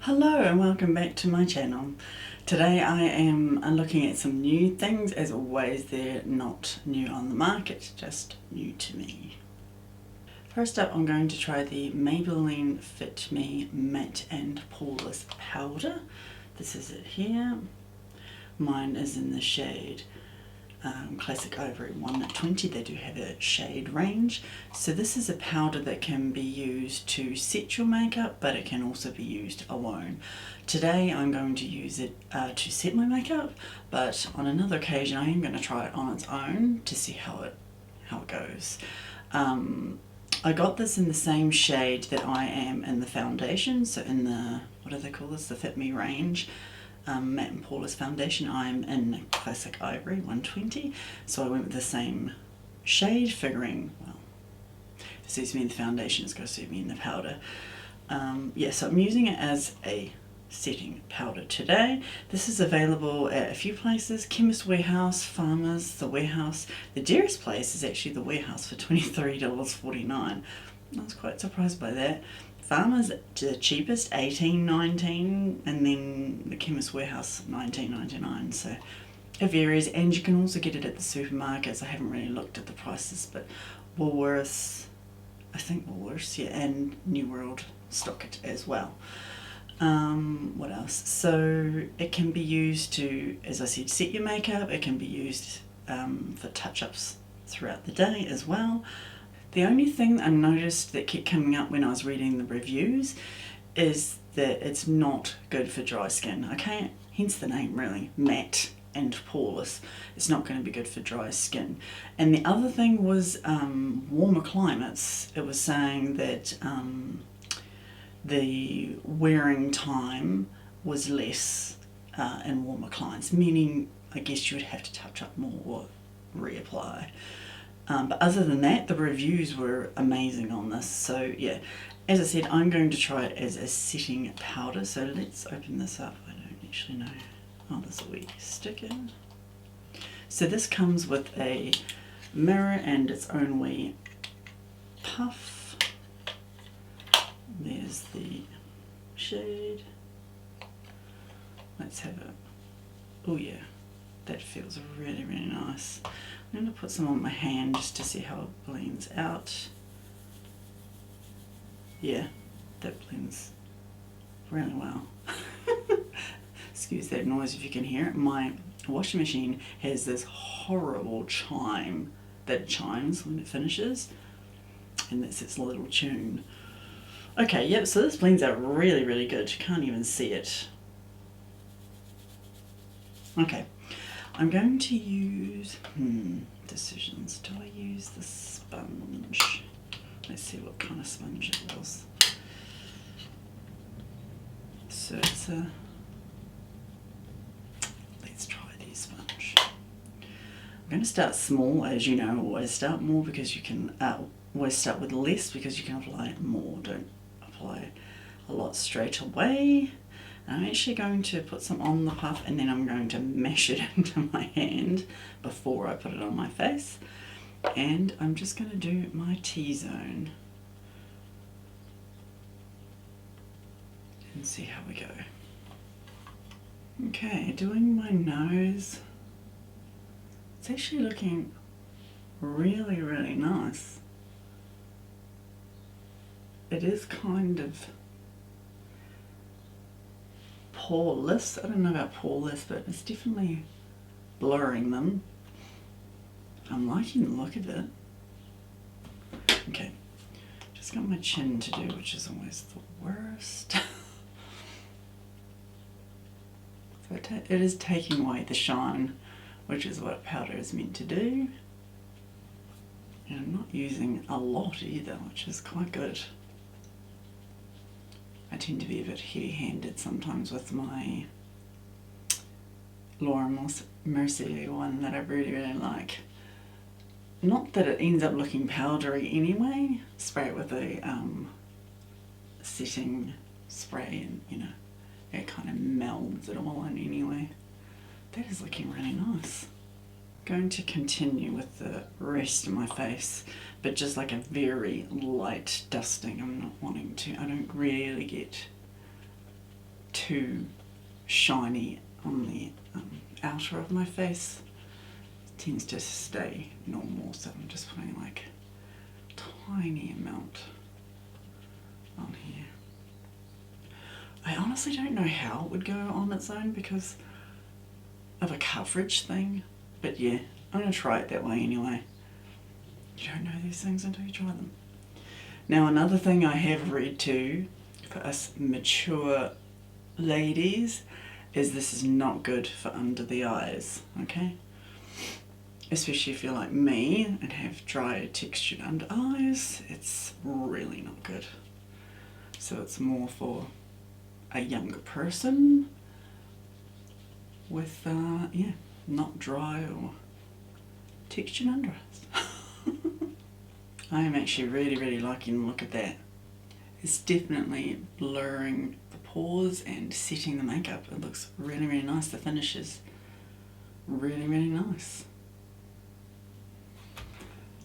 Hello and welcome back to my channel. Today I am looking at some new things. As always, they're not new on the market, just new to me. First up, I'm going to try the Maybelline Fit Me Matte and Poreless Powder. This is it here. Mine is in the shade Classic Ivory 120. They do have a shade range. So this is a powder that can be used to set your makeup, but it can also be used alone. Today I'm going to use it to set my makeup, but on another occasion I am going to try it on its own to see how it goes. I got this in the same shade that I am in the foundation, so in the, what do they call this, the Fit Me range. Matte and Poreless foundation. I'm in Classic Ivory 120, so I went with the same shade, figuring, well, if it suits me in the foundation, it's going to suit me in the powder. Yeah, so I'm using it as a setting powder today. This is available at a few places: Chemist Warehouse, Farmers, The Warehouse. The dearest place is actually The Warehouse for $23.49. I was quite surprised by that. Farmers, the cheapest, $18.19, and then the Chemist Warehouse, $19.99. So it varies, and you can also get it at the supermarkets. I haven't really looked at the prices, but Woolworths, I think Woolworths, yeah, and New World stock it as well. What else? So it can be used to, as I said, set your makeup. It can be used for touch-ups throughout the day as well. The only thing I noticed that kept coming up when I was reading the reviews is that it's not good for dry skin. Okay, hence the name really, matte and poreless. It's not going to be good for dry skin. And the other thing was warmer climates. It was saying that the wearing time was less in warmer climates, meaning I guess you would have to touch up more or reapply. But other than that, the reviews were amazing on this. So yeah, as I said, I'm going to try it as a setting powder. So let's open this up. I don't actually know. Oh, there's a wee sticker. So this comes with a mirror and its own wee puff. There's the shade. Let's have it. Oh yeah, that feels really, really nice. I'm going to put some on my hand just to see how it blends out. Yeah, that blends really well. Excuse that noise if you can hear it. My washing machine has this horrible chime that it chimes when it finishes, and that's its little tune. Okay, yep, so this blends out really, really good. You can't even see it. Okay. I'm going to use, decisions. Do I use the sponge? Let's see what kind of sponge it was. So it's a, let's try the sponge. I'm going to start small, as you know, always start more because you can, always start with less because you can apply more. Don't apply a lot straight away. I'm actually going to put some on the puff and then I'm going to mash it into my hand before I put it on my face. And I'm just going to do my T-zone and see how we go. Okay, doing my nose. It's actually looking really, really nice. It is kind of poreless. I don't know about poreless, but it's definitely blurring them. I'm liking the look of it. Okay, just got my chin to do, which is always the worst. So it is taking away the shine, which is what powder is meant to do. And I'm not using a lot either, which is quite good. I tend to be a bit heavy-handed sometimes with my Laura Mercier one that I really, really like. Not that it ends up looking powdery anyway. Spray it with a setting spray and, you know, it kind of melds it all in anyway. That is looking really nice. Going to continue with the rest of my face, but just like a very light dusting. I'm not wanting to, I don't really get too shiny on the outer of my face. It tends to stay normal, so I'm just putting like a tiny amount on here. I honestly don't know how it would go on its own because of a coverage thing, but yeah, I'm going to try it that way anyway. You don't know these things until you try them. Now another thing I have read too, for us mature ladies, is this is not good for under the eyes, okay? Especially if you're like me and have dry textured under eyes, it's really not good. So it's more for a younger person with, yeah, not dry or textured under eyes. I am actually really liking the look of that. It's definitely blurring the pores and setting the makeup. It looks really nice. The finish is really nice.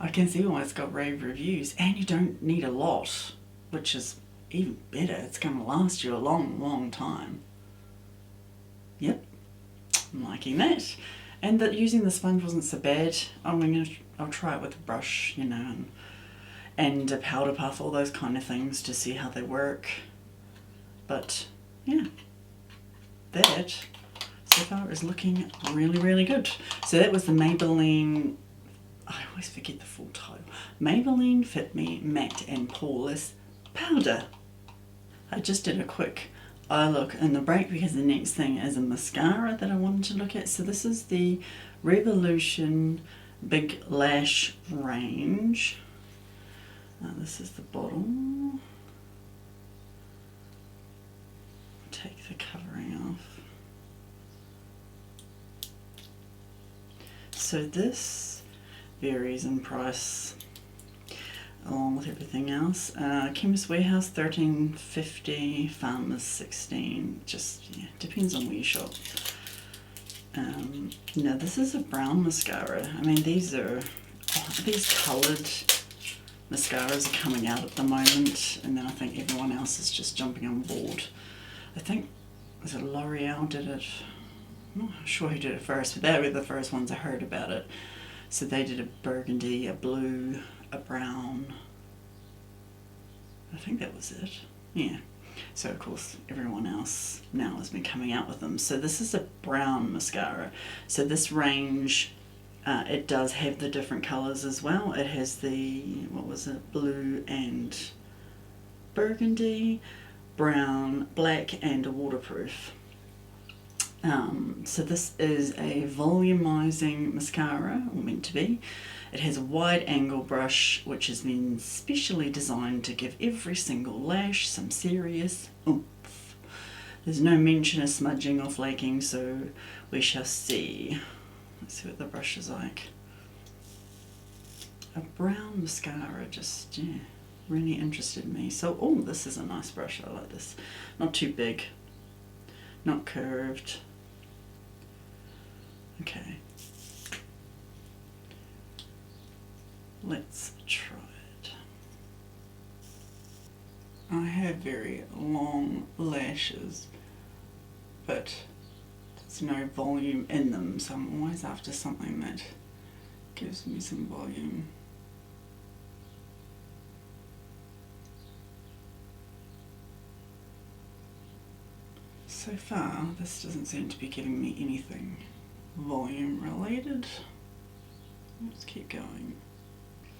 I can see why it's got rave reviews, and you don't need a lot, which is even better. It's going to last you a long time. Yep, I'm liking that. And that using the sponge wasn't so bad. I'll try it with a brush, you know, and a powder puff, all those kind of things to see how they work. But yeah, that so far is looking really good. So that was the Maybelline, I always forget the full title, Maybelline Fit Me Matte and Poreless Powder. I just did a quick eye look in the break because the next thing is a mascara that I wanted to look at. So this is the Revlon Big Lash range. This is the bottle. Take the covering off. So this varies in price along with everything else. Chemist Warehouse $13.50, Farmers $16. Just yeah, depends on where you shop. No, this is a brown mascara. I mean, these coloured mascaras are coming out at the moment, and then I think everyone else is just jumping on board. I think, was it L'Oreal did it? I'm not sure who did it first, but they were the first ones I heard about it. So they did a burgundy, a blue, a brown. I think that was it. Yeah. So of course everyone else now has been coming out with them. So this is a brown mascara. So this range, it does have the different colours as well. It has the, what was it, blue and burgundy, brown, black, and a waterproof. So this is a volumizing mascara, or meant to be. It has a wide angle brush which has been specially designed to give every single lash some serious oomph. There's no mention of smudging or flaking, so we shall see. Let's see what the brush is like. A brown mascara just, yeah, really interested me. So, oh, this is a nice brush. I like this. Not too big, not curved. Okay. Let's try it. I have very long lashes, but there's no volume in them, so I'm always after something that gives me some volume. So far, this doesn't seem to be giving me anything volume related. Let's keep going.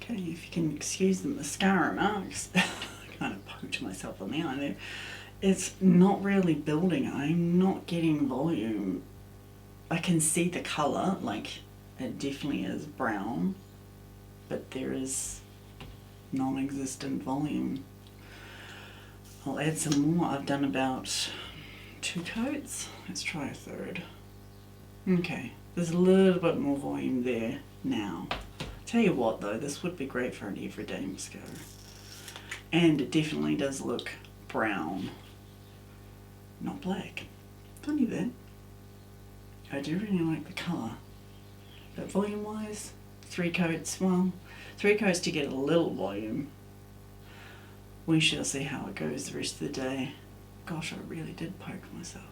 Okay, if you can excuse the mascara marks, I kind of poked myself on the eye there. It's not really building. I'm not getting volume. I can see the colour, like it definitely is brown, but there is non-existent volume. I'll add some more. I've done about 2 coats. Let's try a third. Okay, there's a little bit more volume there now. Tell you what though, this would be great for an everyday mascara. And it definitely does look brown, not black. Funny that. I do really like the colour. But volume wise, 3 coats, well, 3 coats to get a little volume. We shall see how it goes the rest of the day. Gosh, I really did poke myself.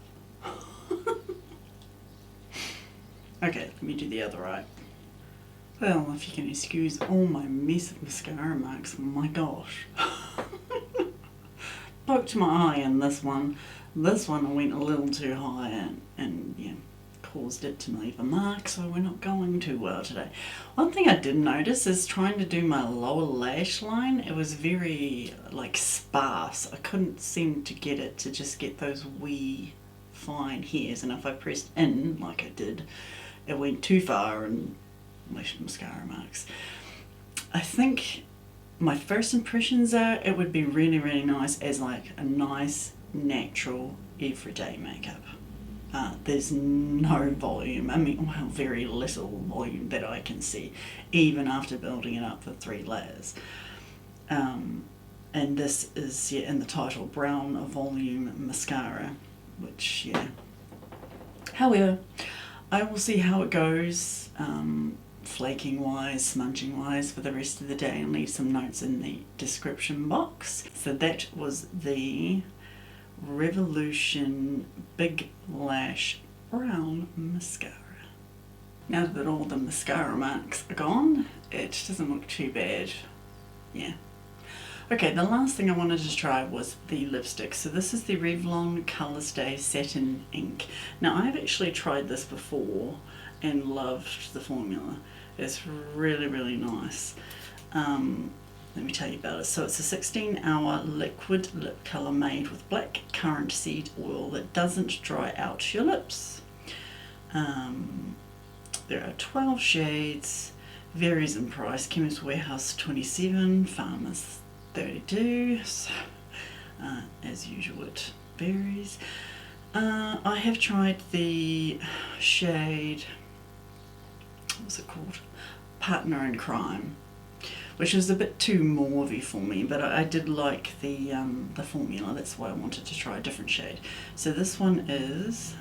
Okay, let me do the other eye. Well, if you can excuse all my mess of mascara marks, my gosh. Poked my eye in this one. This one I went a little too high and yeah, caused it to leave a mark, so we're not going too well today. One thing I did notice is trying to do my lower lash line, it was very like sparse. I couldn't seem to get it to just get those wee fine hairs, and if I pressed in like I did, it went too far and left mascara marks. I think my first impressions are it would be really, really nice as like a nice natural everyday makeup. There's no volume, I mean, well, very little volume that I can see, even after building it up for 3 layers. And this is, yeah, in the title, Brown Volume Mascara, which, yeah. However, I will see how it goes, flaking wise, smudging wise, for the rest of the day, and leave some notes in the description box. So that was the Revolution Big Lash Brown Mascara. Now that all the mascara marks are gone, it doesn't look too bad. Yeah. Okay, the last thing I wanted to try was the lipstick. So this is the Revlon Colorstay Satin Ink. Now I've actually tried this before and loved the formula. It's really, really nice. Let me tell you about it. So it's a 16-hour liquid lip colour made with black currant seed oil that doesn't dry out your lips. There are 12 shades, varies in price. Chemist Warehouse 27, Farmers 32. So, as usual, it varies. I have tried the shade, what's it called? Partner in Crime, which was a bit too mauvey for me, but I did like the formula. That's why I wanted to try a different shade. So this one is,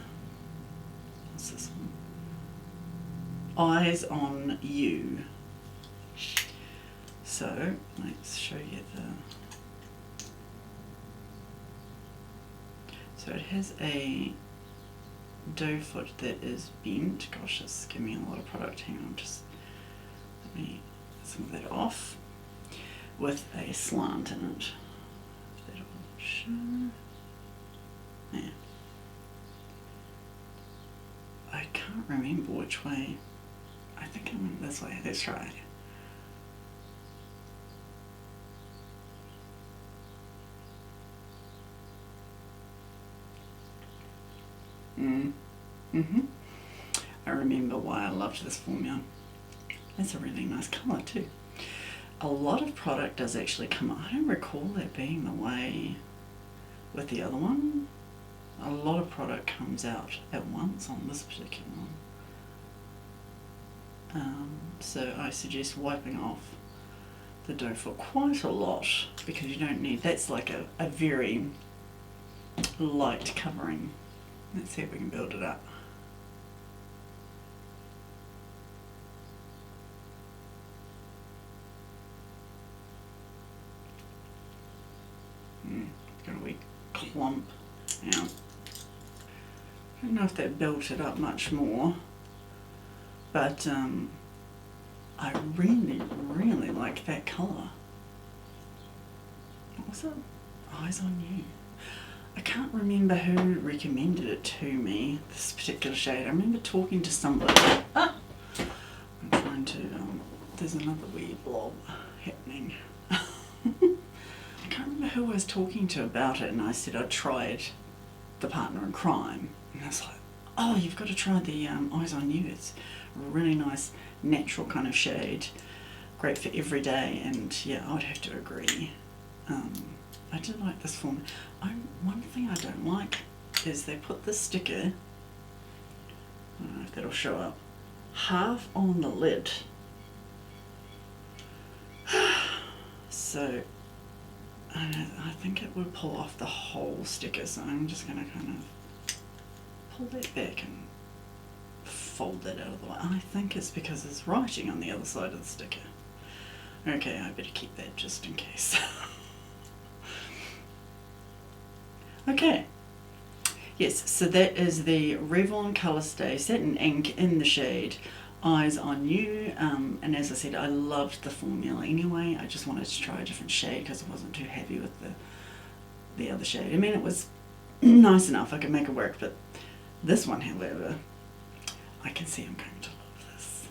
what's this one? Eyes on You. So let's show you so it has a doe foot that is bent. Gosh, it's giving me a lot of product. Hang on, just let me get some of that off, with a slant in it. That'll show. Yeah. I can't remember which way. I think I went this way. Let's try. I remember why I loved this formula. It's a really nice colour too. A lot of product does actually come out. I don't recall that being the way with the other one. A lot of product comes out at once on this particular one. So I suggest wiping off the doe for quite a lot, because you don't need, that's like a very light covering. Let's see if we can build it up. Got a wee clump. Yeah. I don't know if that built it up much more, but I really, really like that colour. What was it? Eyes on You. I can't remember who recommended it to me, this particular shade. I remember talking to somebody. I'm trying to, there's another wee blob happening. I can't remember who I was talking to about it, and I said I'd tried the Partner in Crime. And I was like, oh, you've got to try the Eyes on You. It's a really nice, natural kind of shade. Great for every day, and yeah, I would have to agree. I do like this form. One thing I don't like is they put the sticker, I don't know if that'll show up, half on the lid. So I think it would pull off the whole sticker, so I'm just going to kind of pull that back and fold that out of the way. I think it's because there's writing on the other side of the sticker. Okay, I better keep that just in case. Okay. Yes, so that is the Revlon Colorstay Satin Ink in the shade Eyes on You. And as I said, I loved the formula anyway. I just wanted to try a different shade because I wasn't too happy with the other shade. I mean, it was nice enough, I could make it work, but this one, however, I can see I'm going to love this.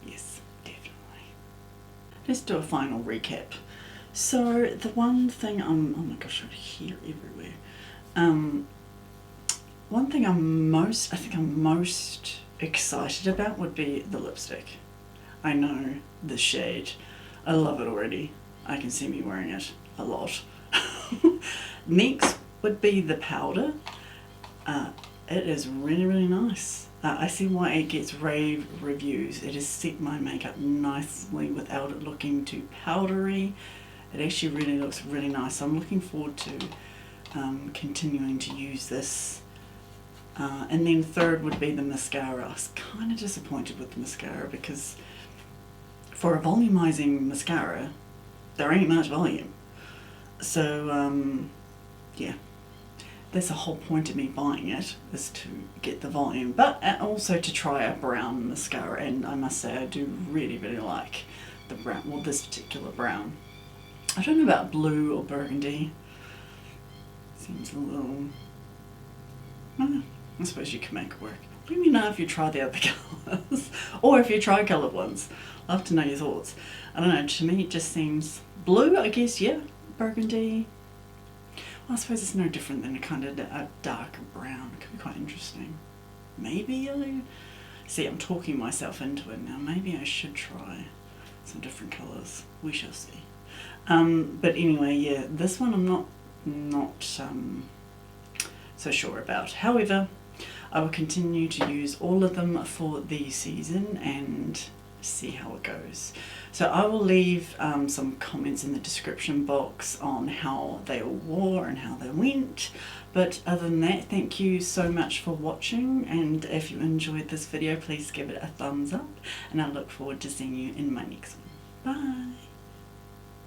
Yes, definitely. Let's do a final recap. So the one thing oh my gosh, I hear everywhere. One thing I think I'm most excited about would be the lipstick. I know the shade. I love it already. I can see me wearing it a lot. Next would be the powder. It is really, really nice. I see why it gets rave reviews. It has set my makeup nicely without it looking too powdery. It actually really looks really nice. So I'm looking forward to continuing to use this. And then third would be the mascara. I was kind of disappointed with the mascara because for a volumizing mascara, there ain't much volume. So yeah, that's the whole point of me buying it, is to get the volume, but also to try a brown mascara. And I must say I do really, really like the brown, well, this particular brown. I don't know about blue or burgundy. Seems a little, I suppose you can make it work. Let me know if you try the other colours or if you try coloured ones. Love to know your thoughts. I don't know, to me it just seems blue, I guess, yeah, burgundy. Well, I suppose it's no different than a kind of a darker brown. It could be quite interesting. Maybe yellow? See, I'm talking myself into it now. Maybe I should try some different colours. We shall see. But anyway, yeah, this one I'm not so sure about. However, I will continue to use all of them for the season and see how it goes. So I will leave some comments in the description box on how they all wore and how they went. But other than that, thank you so much for watching, and if you enjoyed this video, please give it a thumbs up, and I look forward to seeing you in my next one. Bye!